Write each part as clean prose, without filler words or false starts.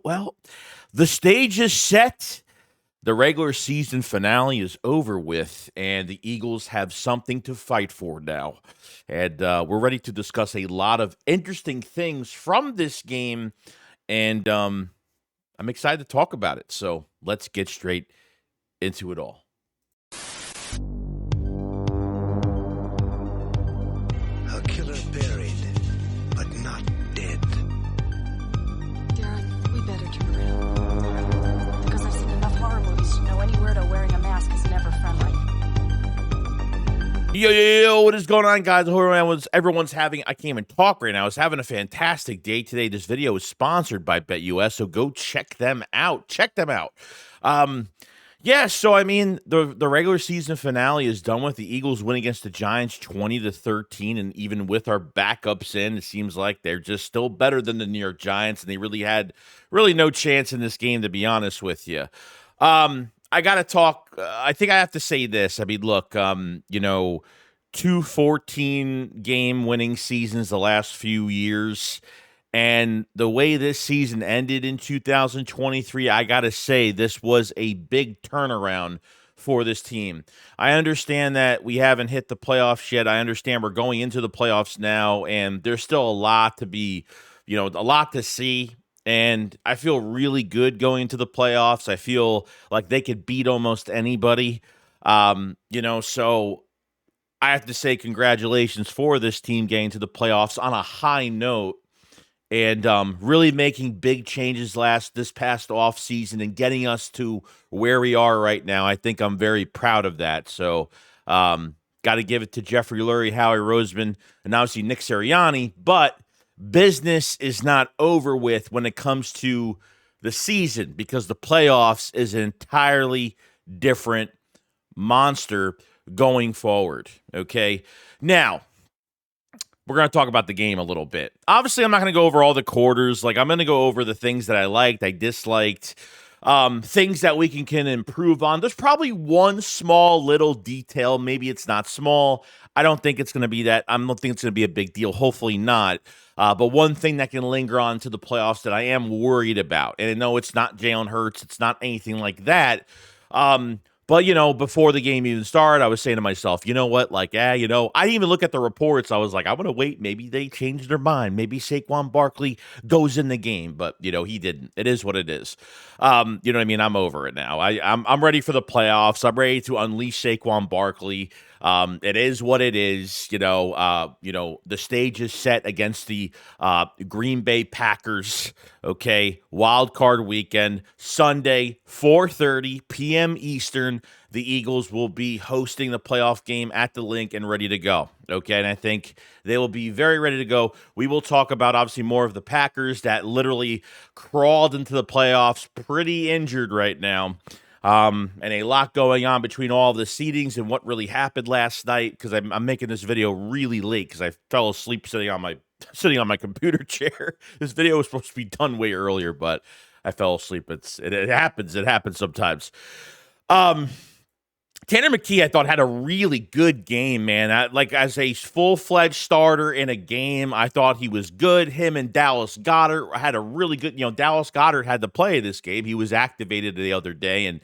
Well, the stage is set. The regular season finale is over with, and the Eagles have something to fight for now. And we're ready to discuss a lot of interesting things from this game, and I'm excited to talk about it. So let's get straight into it all. A killer buried, but not dead. Darren, we better turn around. Because I've seen enough horror movies to know any weirdo wearing a mask is never friendly. Yo, what is going on, guys? I hope everyone's having, I can't even talk right now. I was having a fantastic day today. This video is sponsored by BetUS, so go check them out. So I mean, the regular season finale is done with the Eagles win against the Giants 20-13, and even with our backups in, it seems like they're just still better than the New York Giants, and they really had no chance in this game, to be honest with you. I got to talk. I think I have to say this. I mean, look, 2 14-game winning seasons the last few years, and the way this season ended in 2023, I got to say this was a big turnaround for this team. I understand that we haven't hit the playoffs yet. I understand we're going into the playoffs now, and there's still a lot to be, a lot to see. And I feel really good going into the playoffs. I feel like they could beat almost anybody. So I have to say congratulations for this team getting to the playoffs on a high note and really making big changes this past offseason and getting us to where we are right now. I think I'm very proud of that. So got to give it to Jeffrey Lurie, Howie Roseman, and obviously Nick Sirianni. But business is not over with when it comes to the season, because the playoffs is an entirely different monster going forward. Okay. Now, we're going to talk about the game a little bit. Obviously, I'm not going to go over all the quarters. I'm going to go over the things that I liked, I disliked, things that we can improve on. There's probably one small little detail. Maybe it's not small. I don't think it's going to be that. I don't think it's going to be a big deal. Hopefully not. But one thing that can linger on to the playoffs that I am worried about, and I know it's not Jalen Hurts, it's not anything like that. But, before the game even started, I was saying to myself, you know what? I didn't even look at the reports. I was like, I'm going to wait. Maybe they changed their mind. Maybe Saquan Barkley goes in the game. But, he didn't. It is what it is. You know what I mean? I'm over it now. I'm ready for the playoffs. I'm ready to unleash Saquon Barkley. It is what it is. The stage is set against the Green Bay Packers. Okay, wild card weekend, Sunday, 4:30 p.m. Eastern. The Eagles will be hosting the playoff game at the Link and ready to go. Okay, and I think they will be very ready to go. We will talk about, obviously, more of the Packers that literally crawled into the playoffs pretty injured right now. And a lot going on between all of the seedings and what really happened last night, because I'm making this video really late because I fell asleep sitting on my computer chair. This video was supposed to be done way earlier, but I fell asleep. It happens. It happens sometimes. Tanner Mcke, I thought, had a really good game, man. As a full-fledged starter in a game, I thought he was good. Him and Dallas Goedert had a really good, Dallas Goedert had to play this game. He was activated the other day, and,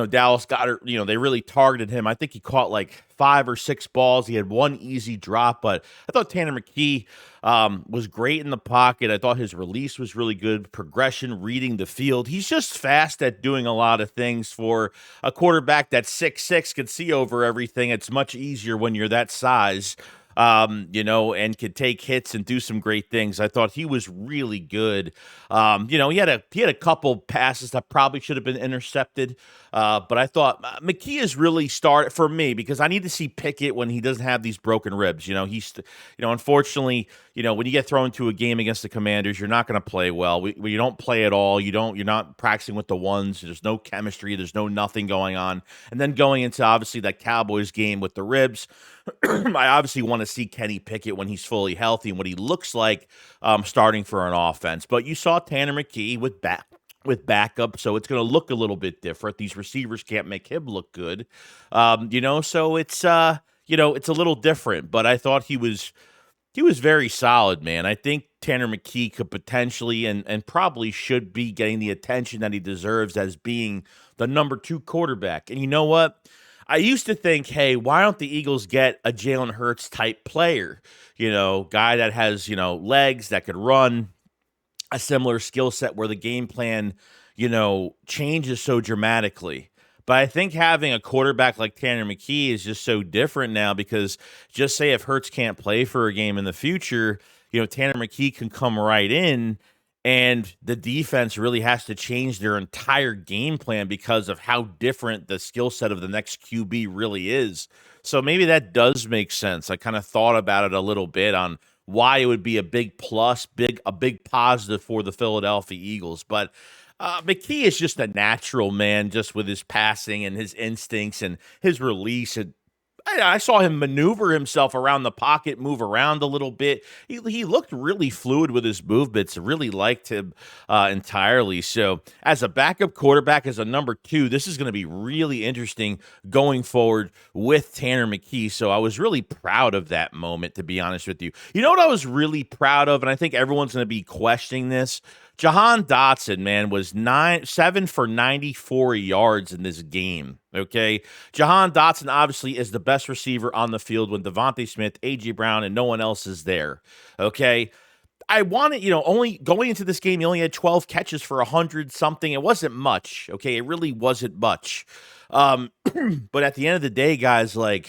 Dallas Goedert, they really targeted him. I think he caught 5 or 6 balls. He had one easy drop, but I thought Tanner Mcke was great in the pocket. I thought his release was really good. Progression, reading the field. He's just fast at doing a lot of things. For a quarterback that's 6'6", can see over everything. It's much easier when you're that size. And could take hits and do some great things. I thought he was really good. He had a couple passes that probably should have been intercepted. But I thought Mcke is really started for me, because I need to see Pickett when he doesn't have these broken ribs. Unfortunately, when you get thrown into a game against the Commanders, you're not going to play well. You don't play at all. You're not practicing with the ones. There's no chemistry. There's nothing going on. And then going into, obviously, that Cowboys game with the ribs, I obviously want to see Kenny Pickett when he's fully healthy and what he looks like starting for an offense. But you saw Tanner Mcke with backup, so it's going to look a little bit different. These receivers can't make him look good, so it's a little different. But I thought he was He was very solid, man. I think Tanner Mcke could potentially and probably should be getting the attention that he deserves as being the number 2 quarterback. And you know what? I used to think, hey, why don't the Eagles get a Jalen Hurts type player? Guy that has, legs that could run, a similar skill set where the game plan, changes so dramatically. But I think having a quarterback like Tanner Mcke is just so different now because just say if Hurts can't play for a game in the future, Tanner Mcke can come right in and the defense really has to change their entire game plan because of how different the skill set of the next QB really is. So maybe that does make sense. I kind of thought about it a little bit on why it would be a big plus, a big positive for the Philadelphia Eagles. But Mcke is just a natural man, just with his passing and his instincts and his release. And I saw him maneuver himself around the pocket, move around a little bit. He looked really fluid with his movements. Really liked him entirely. So as a backup quarterback, as a number 2, this is going to be really interesting going forward with Tanner Mcke. So I was really proud of that moment, to be honest with you. You know what I was really proud of, and I think everyone's going to be questioning this? Jahan Dotson, man, was 7 for 94 yards in this game, okay? Jahan Dotson obviously is the best receiver on the field when Devontae Smith, A.J. Brown, and no one else is there, okay? I wanted, only going into this game, he only had 12 catches for 100-something. It wasn't much, okay? It really wasn't much. But at the end of the day, guys, I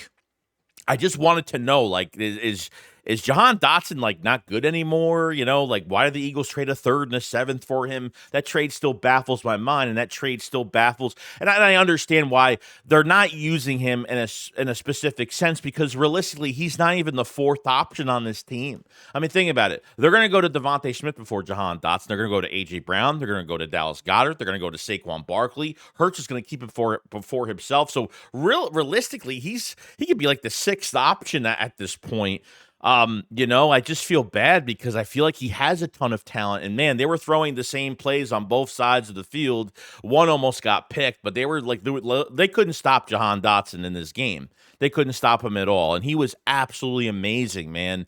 just wanted to know, is Jahan Dotson not good anymore? Why did the Eagles trade a 3rd and a 7th for him? That trade still baffles my mind, and that trade still baffles. And I understand why they're not using him in a specific sense because realistically, he's not even the 4th option on this team. I mean, think about it. They're going to go to Devontae Smith before Jahan Dotson. They're going to go to A.J. Brown. They're going to go to Dallas Goedert. They're going to go to Saquon Barkley. Hurts is going to keep it before himself. So realistically, he could be like the 6th option at this point. I just feel bad because I feel like he has a ton of talent. And man, they were throwing the same plays on both sides of the field. One almost got picked, but they couldn't stop Jahan Dotson in this game. They couldn't stop him at all. And he was absolutely amazing, man.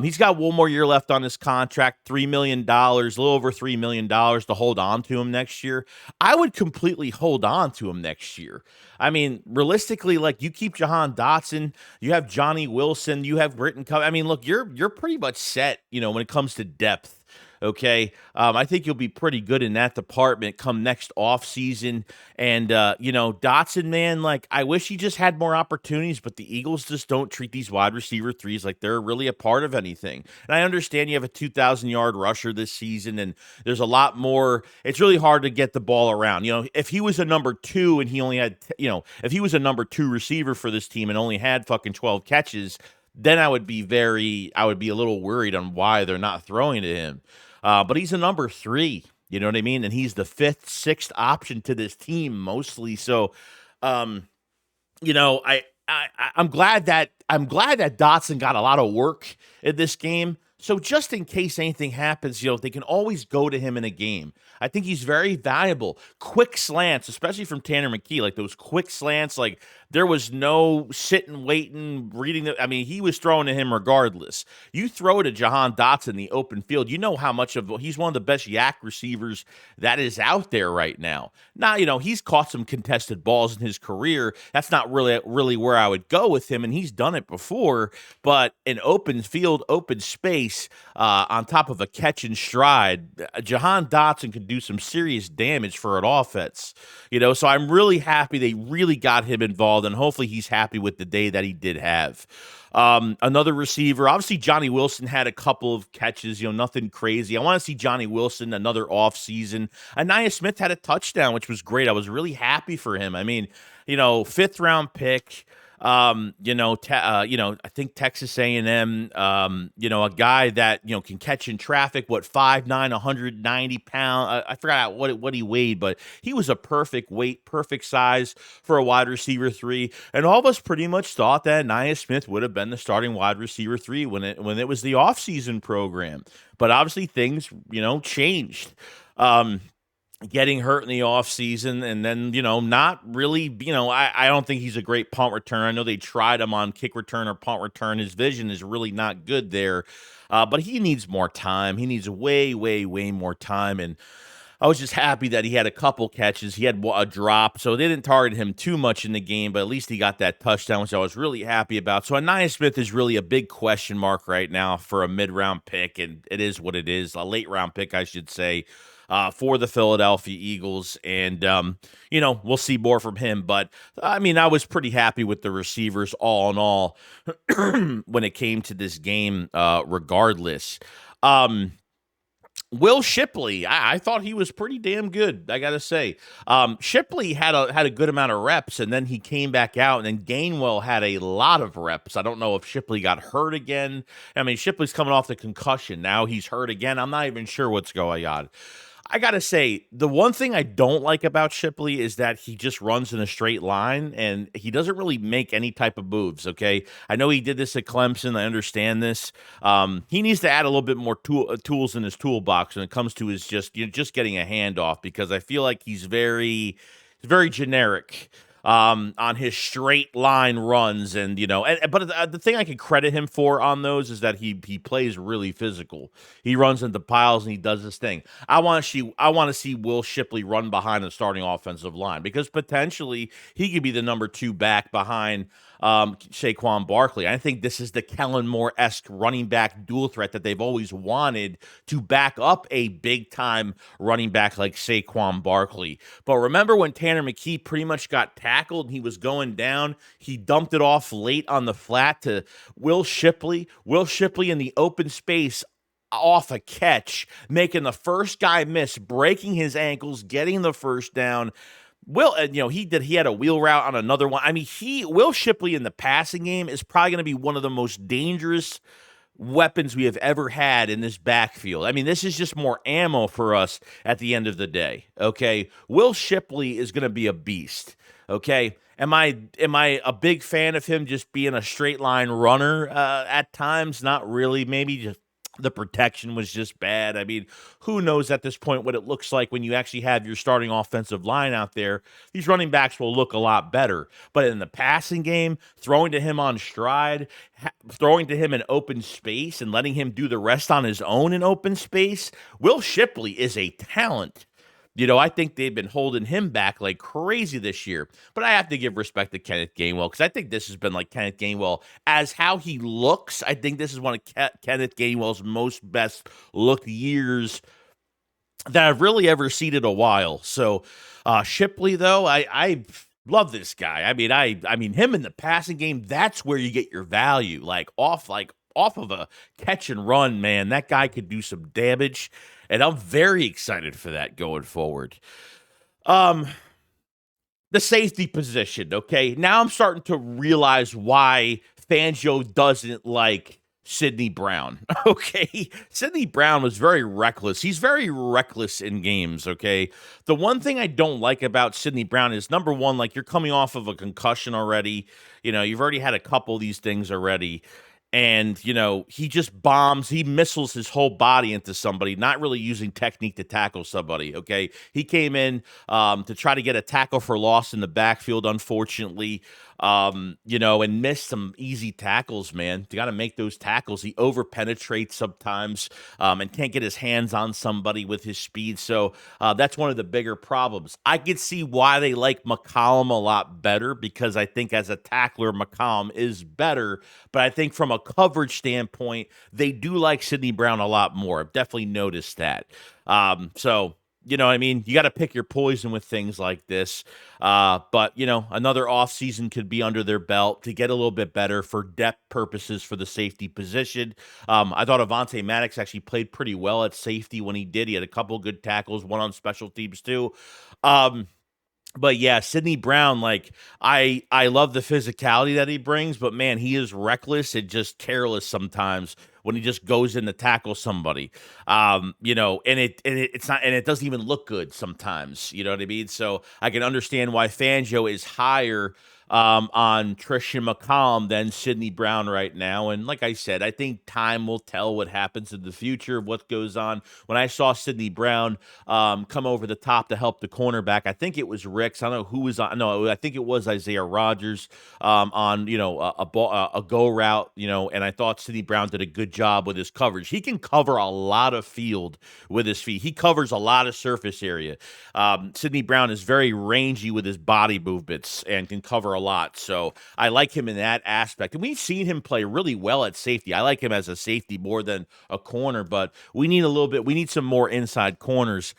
He's got one more year left on his contract, $3 million, a little over $3 million to hold on to him next year. I would completely hold on to him next year. I mean, realistically, you keep Jahan Dotson, you have Johnny Wilson, you have Britton Cup. I mean, look, you're pretty much set, when it comes to depth. Okay. I think you'll be pretty good in that department come next offseason. And, Dotson, man, I wish he just had more opportunities, but the Eagles just don't treat these wide receiver 3s like they're really a part of anything. And I understand you have a 2,000-yard rusher this season, and there's a lot more. It's really hard to get the ball around. If he was a number 2 and he only had, if he was a number 2 receiver for this team and only had fucking 12 catches, then I would be a little worried on why they're not throwing to him. But he's a number 3, you know what I mean? And he's the 5th, 6th option to this team mostly. So, I'm glad that Dotson got a lot of work in this game. So just in case anything happens, they can always go to him in a game. I think he's very valuable. Quick slants, especially from Tanner Mcke, those quick slants, there was no sitting, waiting, reading. He was throwing to him regardless. You throw to Jahan Dotson in the open field, you know how much he's one of the best yak receivers that is out there right now. Now, he's caught some contested balls in his career. That's not really where I would go with him, and he's done it before. But in open field, open space, on top of a catch and stride, Jahan Dotson could do some serious damage for an offense. So I'm really happy they really got him involved, and hopefully he's happy with the day that he did have. Another receiver, obviously Johnny Wilson had a couple of catches, nothing crazy. I want to see Johnny Wilson another off season. And Nia Smith had a touchdown, which was great. I was really happy for him. 5th round pick. I think Texas A&M, a guy that, can catch in traffic, 5'9", 190 pounds. I forgot what he weighed, but he was a perfect weight, perfect size for a wide receiver 3. And all of us pretty much thought that Nia Smith would have been the starting wide receiver 3 when it was the offseason program. But obviously things, changed. getting hurt in the offseason and then, not really, I don't think he's a great punt returner. I know they tried him on kick return or punt return. His vision is really not good there. But he needs more time. He needs way, way, way more time. And I was just happy that he had a couple catches. He had a drop, so they didn't target him too much in the game, but at least he got that touchdown, which I was really happy about. So Nia Smith is really a big question mark right now for a mid-round pick, and it is what it is, a late-round pick, I should say, for the Philadelphia Eagles. And, we'll see more from him. But, I mean, I was pretty happy with the receivers all in all when it came to this game regardless. Will Shipley, I thought he was pretty damn good. I gotta say, Shipley had a good amount of reps, and then he came back out, and then Gainwell had a lot of reps. I don't know if Shipley got hurt again. I mean, Shipley's coming off the concussion. Now he's hurt again. I'm not even sure what's going on. I gotta say, the one thing I don't like about Shipley is that he just runs in a straight line and he doesn't really make any type of moves. Okay, I know he did this at Clemson. I understand this. He needs to add a little bit more tools in his toolbox when it comes to his just getting a handoff, because I feel like he's very generic on his straight line runs, and but the thing I can credit him for on those is that he plays really physical. He runs into piles and he does his thing. I want to see Will Shipley run behind the starting offensive line, because potentially he could be the number 2 back behind Saquan Barkley. I think this is the Kellen Moore-esque running back dual threat that they've always wanted, to back up a big-time running back like Saquon Barkley. But remember when Tanner Mcke pretty much got tackled and he was going down, he dumped it off late on the flat to Will Shipley. Will Shipley in the open space off a catch, making the first guy miss, breaking his ankles, getting the first down. Will, he had a wheel route on another one. I mean, Will Shipley in the passing game is probably going to be one of the most dangerous weapons we have ever had in this backfield. I mean, this is just more ammo for us at the end of the day. Okay, Will Shipley is going to be a beast. Okay, am I a big fan of him just being a straight line runner at times? Not really. Maybe just the protection was just bad. I mean, who knows at this point what it looks like when you actually have your starting offensive line out there. These running backs will look a lot better. But in the passing game, throwing to him on stride, throwing to him in open space, and letting him do the rest on his own in open space, Will Shipley is a talent. I think they've been holding him back like crazy this year. But I have to give respect to Kenneth Gainwell, because I think this has been like Kenneth Gainwell as how he looks. I think this is one of Kenneth Gainwell's most best looked years that I've really ever seen in a while. So Shipley, though, I love this guy. I mean, him in the passing game, that's where you get your value. Like off of a catch and run, man, that guy could do some damage. And I'm very excited for that going forward. The safety position, okay? Now I'm starting to realize why Fangio doesn't like Sidney Brown, okay? Sidney Brown was very reckless. He's very reckless in games, okay? The one thing I don't like about Sidney Brown is, number one, like, you're coming off of a concussion already. You've already had a couple of these things already. And, he just bombs. He missiles his whole body into somebody, not really using technique to tackle somebody, okay? He came in to try to get a tackle for loss in the backfield, unfortunately, and missed some easy tackles, man. You got to make those tackles. He over-penetrates sometimes and can't get his hands on somebody with his speed. So that's one of the bigger problems. I could see why they like McCollum a lot better, because I think as a tackler, McCollum is better. But I think from a coverage standpoint, they do like Sidney Brown a lot more. I've definitely noticed that. So, you know what I mean? You got to pick your poison with things like this. But, another offseason could be under their belt to get a little bit better for depth purposes for the safety position. I thought Avonte Maddox actually played pretty well at safety when he did. He had a couple good tackles, one on special teams too. But yeah, Sidney Brown, like, I love the physicality that he brings, but man, he is reckless and just careless sometimes when he just goes in to tackle somebody. It's not, and it doesn't even look good sometimes. You know what I mean? So I can understand why Fangio is higher on Trishan McCollum than Sidney Brown right now. And like I said, I think time will tell what happens in the future, what goes on. When I saw Sidney Brown come over the top to help the cornerback, I think it was Ricks. I don't know who was on. No, I think it was Isaiah Rodgers on a go route. And I thought Sidney Brown did a good job with his coverage. He can cover a lot of field with his feet. He covers a lot of surface area. Sidney Brown is very rangy with his body movements and can cover a lot. So I like him in that aspect. And we've seen him play really well at safety. I like him as a safety more than a corner, but we need some more inside corners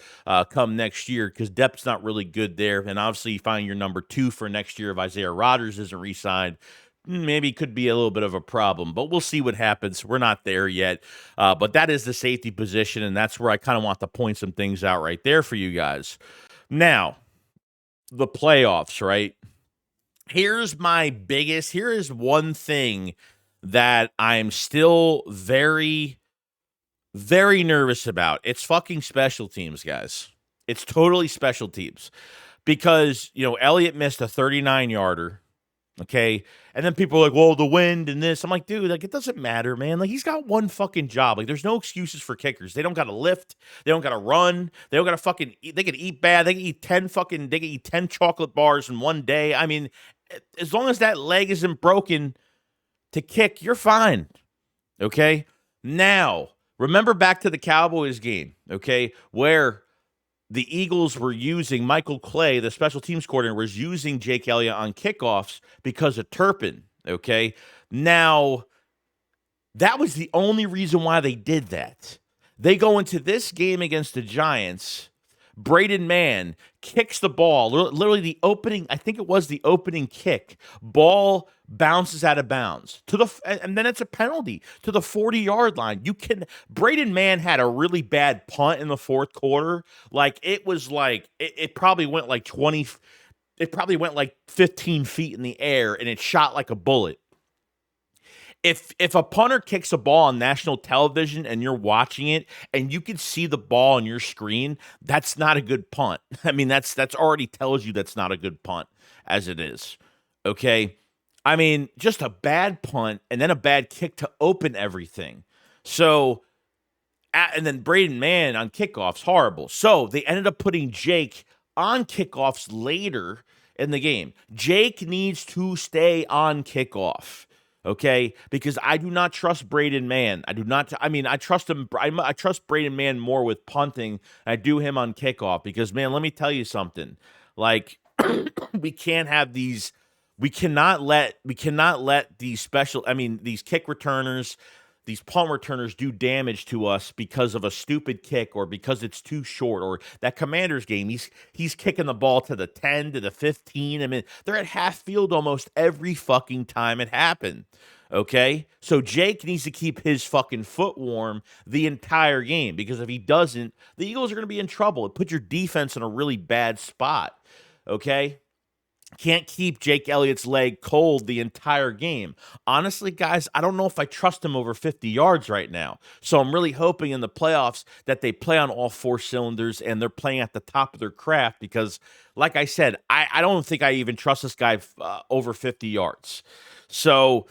come next year because depth's not really good there. And obviously you find your number 2 for next year if Isaiah Rodgers isn't re-signed. Maybe could be a little bit of a problem, but we'll see what happens. We're not there yet. But that is the safety position, and that's where I kind of want to point some things out right there for you guys. Now, the playoffs, right? Here is one thing that I'm still very, very nervous about. It's fucking special teams, guys. It's totally special teams. Because, Elliott missed a 39-yarder. Okay. And then people are like, well, the wind and this. I'm like, dude, it doesn't matter, man. He's got one fucking job. There's no excuses for kickers. They don't got to lift. They don't got to run. They don't got to fucking eat. They can eat bad. They can eat 10 chocolate bars in one day. I mean, as long as that leg isn't broken to kick, you're fine. Okay. Now, remember back to the Cowboys game, okay, where the Eagles were using Michael Clay, the special teams coordinator, was using Jake Elliott on kickoffs because of Turpin, okay? Now, that was the only reason why they did that. They go into this game against the Giants. Braden Mann kicks the ball. Literally the opening, I think it was the opening kick. Ball bounces out of bounds and then it's a penalty to the 40-yard line. Braden Mann had a really bad punt in the fourth quarter. It probably went like 20, it probably went like 15 feet in the air and it shot like a bullet. If a punter kicks a ball on national television and you're watching it and you can see the ball on your screen, that's not a good punt. I mean, that's already tells you that's not a good punt as it is. Okay? I mean, just a bad punt and then a bad kick to open everything. So, and then Braden Mann on kickoffs, horrible. So they ended up putting Jake on kickoffs later in the game. Jake needs to stay on kickoff. Okay, because I do not trust Braden Mann. I trust him. I trust Braden Mann more with punting. I do him on kickoff because, man, let me tell you something. We can't have these. We cannot let these these kick returners, these punt returners do damage to us because of a stupid kick or because it's too short. Or that Commanders game, he's kicking the ball to the 10, to the 15. I mean, they're at half field almost every fucking time it happened. Okay? So Jake needs to keep his fucking foot warm the entire game because if he doesn't, the Eagles are going to be in trouble. It puts your defense in a really bad spot. Okay? Can't keep Jake Elliott's leg cold the entire game. Honestly, guys, I don't know if I trust him over 50 yards right now. So I'm really hoping in the playoffs that they play on all 4 cylinders and they're playing at the top of their craft because, like I said, I don't think I even trust this guy over 50 yards. So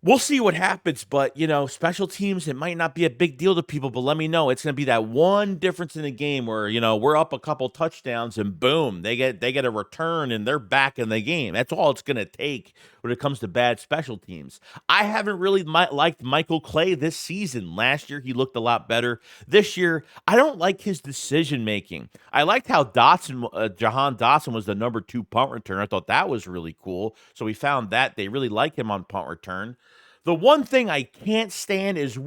we'll see what happens, but, special teams, it might not be a big deal to people, but let me know. It's going to be that one difference in the game where, we're up a couple touchdowns and boom, they get a return and they're back in the game. That's all it's going to take when it comes to bad special teams. I haven't really liked Michael Clay this season. Last year, he looked a lot better. This year, I don't like his decision-making. I liked how Jahan Dotson was the number 2 punt returner. I thought that was really cool. So we found that they really like him on punt return. The one thing I can't stand is,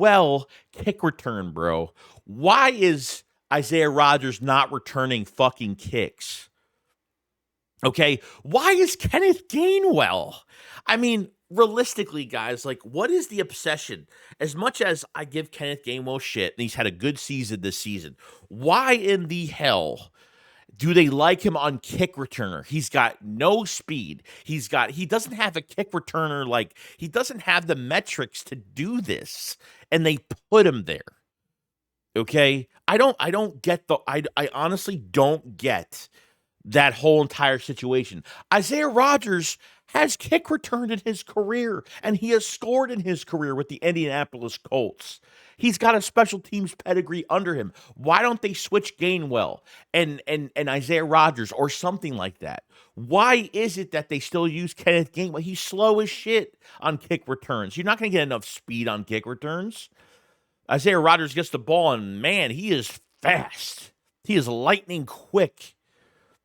kick return, bro. Why is Isaiah Rodgers not returning fucking kicks? Okay, why is Kenneth Gainwell? I mean, realistically, guys, what is the obsession? As much as I give Kenneth Gainwell shit, and he's had a good season this season, why in the hell Do they like him on kick returner? He's got no speed. He doesn't have a kick returner, like he doesn't have the metrics to do this, and they put him there. Okay? I don't get I honestly don't get that whole entire situation. Isaiah Rodgers has kick returned in his career, and he has scored in his career with the Indianapolis Colts. He's got a special teams pedigree under him. Why don't they switch Gainwell and Isaiah Rodgers or something like that? Why is it that they still use Kenneth Gainwell? He's slow as shit on kick returns. You're not going to get enough speed on kick returns. Isaiah Rodgers gets the ball, and man, he is fast. He is lightning quick.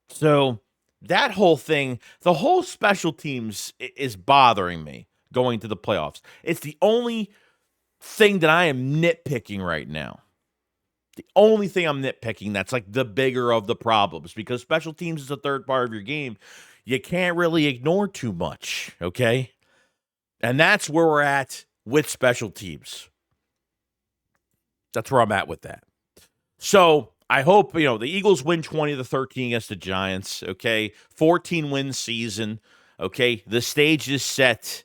So that whole thing, the whole special teams is bothering me going to the playoffs. It's the only thing that I am nitpicking right now. The only thing I'm nitpicking that's like the bigger of the problems, because special teams is the third part of your game. You can't really ignore too much, okay? And that's where we're at with special teams. That's where I'm at with that. So I hope, the Eagles win 20-13 against the Giants, okay? 14-win season, okay? The stage is set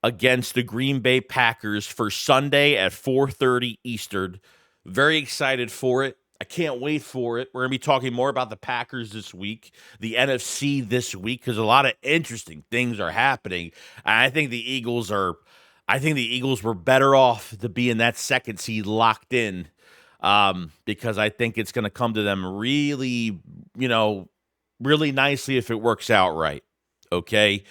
against the Green Bay Packers for Sunday at 4:30 Eastern. Very excited for it. I can't wait for it. We're going to be talking more about the Packers this week, the NFC this week, because a lot of interesting things are happening. And I think the Eagles were better off to be in that second seed locked in, because I think it's going to come to them really, really nicely if it works out right. Okay.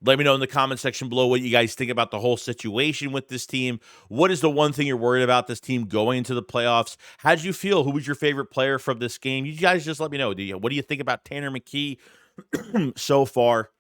Let me know in the comment section below what you guys think about the whole situation with this team. What is the one thing you're worried about this team going into the playoffs? How did you feel? Who was your favorite player from this game? You guys just let me know. What do you think about Tanner Mcke so far?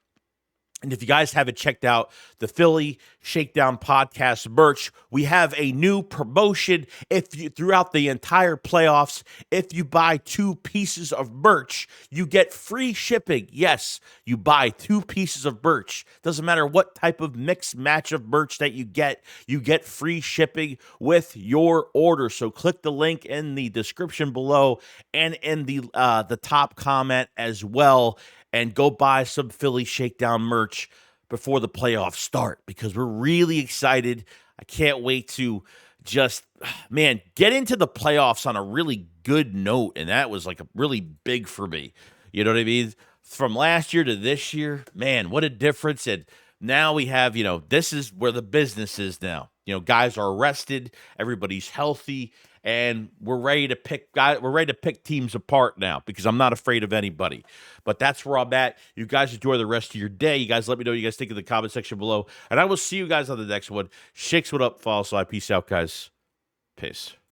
And if you guys haven't checked out the Philly Shakedown podcast merch, we have a new promotion. Throughout the entire playoffs, if you buy 2 pieces of merch, you get free shipping. Yes, you buy 2 pieces of merch. Doesn't matter what type of mix match of merch that you get free shipping with your order. So click the link in the description below and in the top comment as well, and go buy some Philly Shakedown merch before the playoffs start, because we're really excited. I can't wait to just, get into the playoffs on a really good note, and that was like a really big for me. You know what I mean? From last year to this year, man, what a difference. And now we have, this is where the business is now. Guys are rested, everybody's healthy, and we're ready to pick teams apart now, because I'm not afraid of anybody. But that's where I'm at. You guys enjoy the rest of your day. You guys let me know what you guys think in the comment section below, and I will see you guys on the next one. Shakes, what up? Follow, so I peace out, guys. Peace.